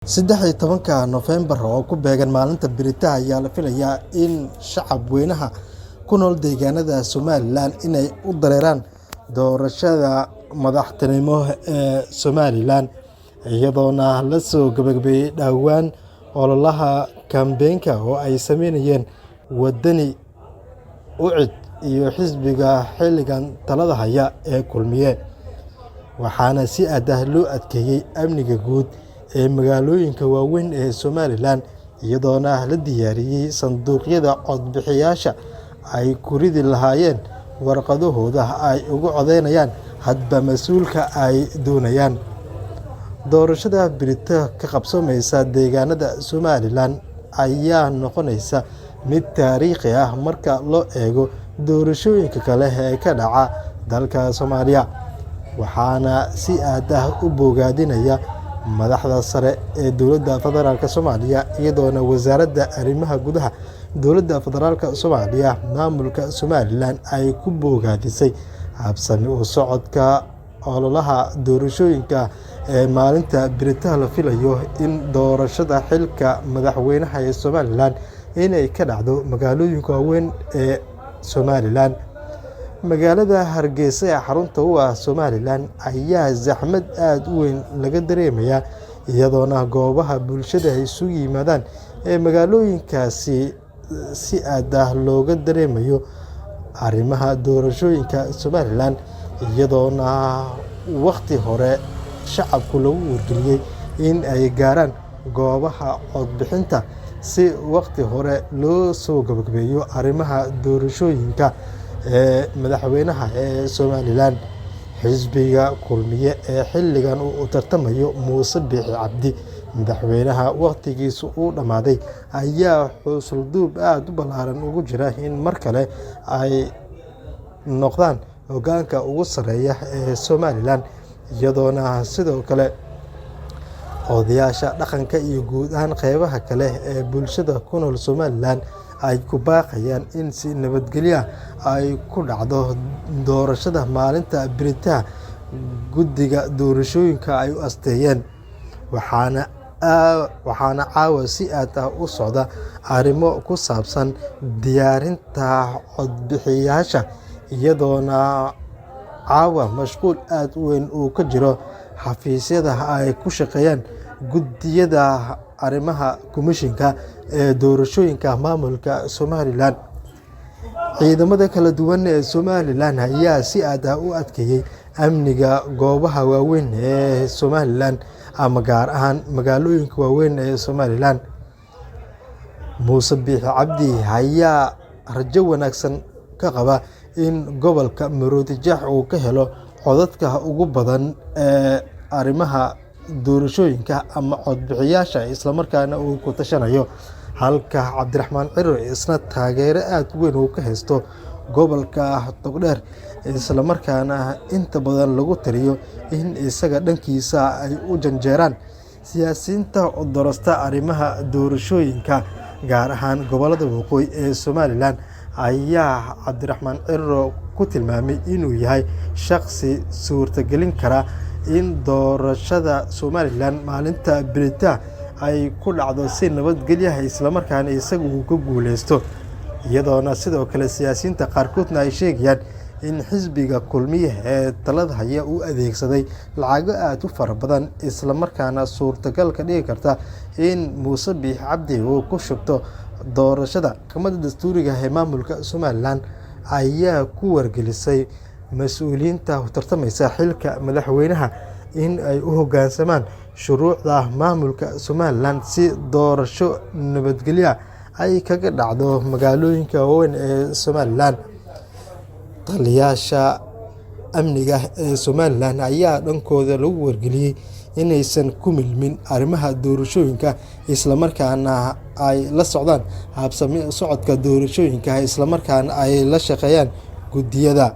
13 Noofembar oo ku beegan maalinta Biritaha ayaa la filayaa in shacab weynaha ku nool deegaanada Somalilan inay u dareeraan doorashada madaxtinimo ee Somalilan, iyadoona la soo gabagabeeyay dhawaan ololaha kambeynka oo ay sameynayeen wadani UCID iyo xisbiga xilligan talada haya ee Kulmiye, waxaana si aad ah loo adkeeyay amniga guud ee magaalooyinka waaweyn ee Somalilan, iyadoona la diyaariyay sanduuqyada codbixiyayaasha ay ku ridi lahaayeen warqadahooda ay ugu codeynayaan hadba mas'uulka ay doonayaan. Doorashada Birita ka qabsoomaysa deegaanada Somalilan ayaa noqonaysa mid taariikhi ah marka loo eego doorashooyinka kale ee ka dhaca dalka Soomaaliya, waxaana si aad ah u bogaadinaya madaxda sare ee dowladda federaalk Soomaaliya, iyadoona wasaaradda arrimaha gudaha dowladda federaalk Soomaaliya maamulka Somalilan ay ku bogaadisay habsami u socodka ololaha doorashooyinka ee maalinta Birita la filayo in doorashada xilka madaxweynaha ee Somalilan inay ka dhacdo magaalooyinka waaweyn ee Somalilan. Magaalada Hargeysa ee xarunta u ah Somalilan ayaa zaxmad aad u weyn laga dareemayaa, iyadoona goobaha bulshada ay isugu yimaadaan ee magaalooyinkaasi si aad ah looga dareemayo arrimaha doorashooyinka Somalilan, iyadoona waqti hore shacabku lagu wargeliyay in ay gaaraan goobaha codbixinta si waqti hore loo soo gabagabeeyo arrimaha doorashooyinka ee madaxweynaha ee Somalilan. Xisbiga Kulmiye ee xilligan u tartamayo Muuse Biixi Cabdi, madaxweynaha waqtigiisu uu dhammaaday, ayaa xusulduub aad u ballaaran ugu jira in mar kale ay noqdaan hoggaanka ugu sarreeya ee Somalilan, iyadoona sidoo kale odayaasha dhaqanka iyo guud ahaan qeybaha kale ee bulshada ku nool Somalilan ay ku baaqayaan in si nabadgelyo ah ay ku dhacdo doorashada maalinta Birita. Guddiga doorashooyinka ay u asteeyeen, waxaana caawa si aad ah u socda arrimo ku saabsan diyaarinta codbixiyayaasha, iyadoona caawa mashquul aad u weyn uu ka jiro xafiisyada ay ku shaqeeyaan guddiyada arrimaha komishinka ee doorashooyinka maamulka Somalilan. Ciidamada kala duwan ee Somalilan ayaa si aad ah u adkeeyay amniga goobaha waaweyn ee Somalilan ama gaar ahaan magaalooyinka waaweyn ee Somalilan. Muuse Biixi Cabdi ayaa rajo wanaagsan ka qaba in gobolka Maroodijeex uu ka helo codadka ugu badan ee arrimaha doorashooyinka ama codbixiyayaasha, islamarkaana uu ku tashanayo, halka Cabdiraxmaan Ciro isna taageero aad u weyn uu ka haysto gobolka Togdheer, islamarkaana inta badan lagu taliyo in isaga dhankiisa ay u janjeeraan siyaasiyiinta u doorasta arrimaha doorashooyinka, gaar ahaan gobollada waqooyi ee Somalilan. Ayaa Cabdiraxmaan Ciro ku tilmaamay inuu yahay shaqsi suurtagelin kara in doorashada Somalilan maalinta Birita ay ku dhacdo si nabadgelyo ah, islamarkaana isagu uu ka guuleysto, iyadoona sidoo kale siyaasiyiinta qaarkoodna ay sheegayaan in xisbiga Kulmiye ee talada haya uu adeegsaday lacago aad u fara badan, islamarkaana suurtagal ka dhigi karta in Muuse Biixi Cabdi uu ku shubto doorashada. Maxkamadda dastuuriga ee maamulka Somalilan ayaa ku wargelisay mas'uuliyiinta u tartamaysa xilka madaxweynaha in ay u hoggaansamaan shuruucda maamulka Somalilan si doorasho nabadgelyo ah ay kaga dhacdo magaalooyinka waaweyn ee Somalilan. Taliyayaasha amniga ee Somalilan ayaa dhankooda lagu wargeliyay inaysan ku milmin arrimaha doorashooyinka, islamarkaana ay la socdaan habsami u socodka doorashooyinka, islamarkaana ay la shaqeeyaan guddiyada.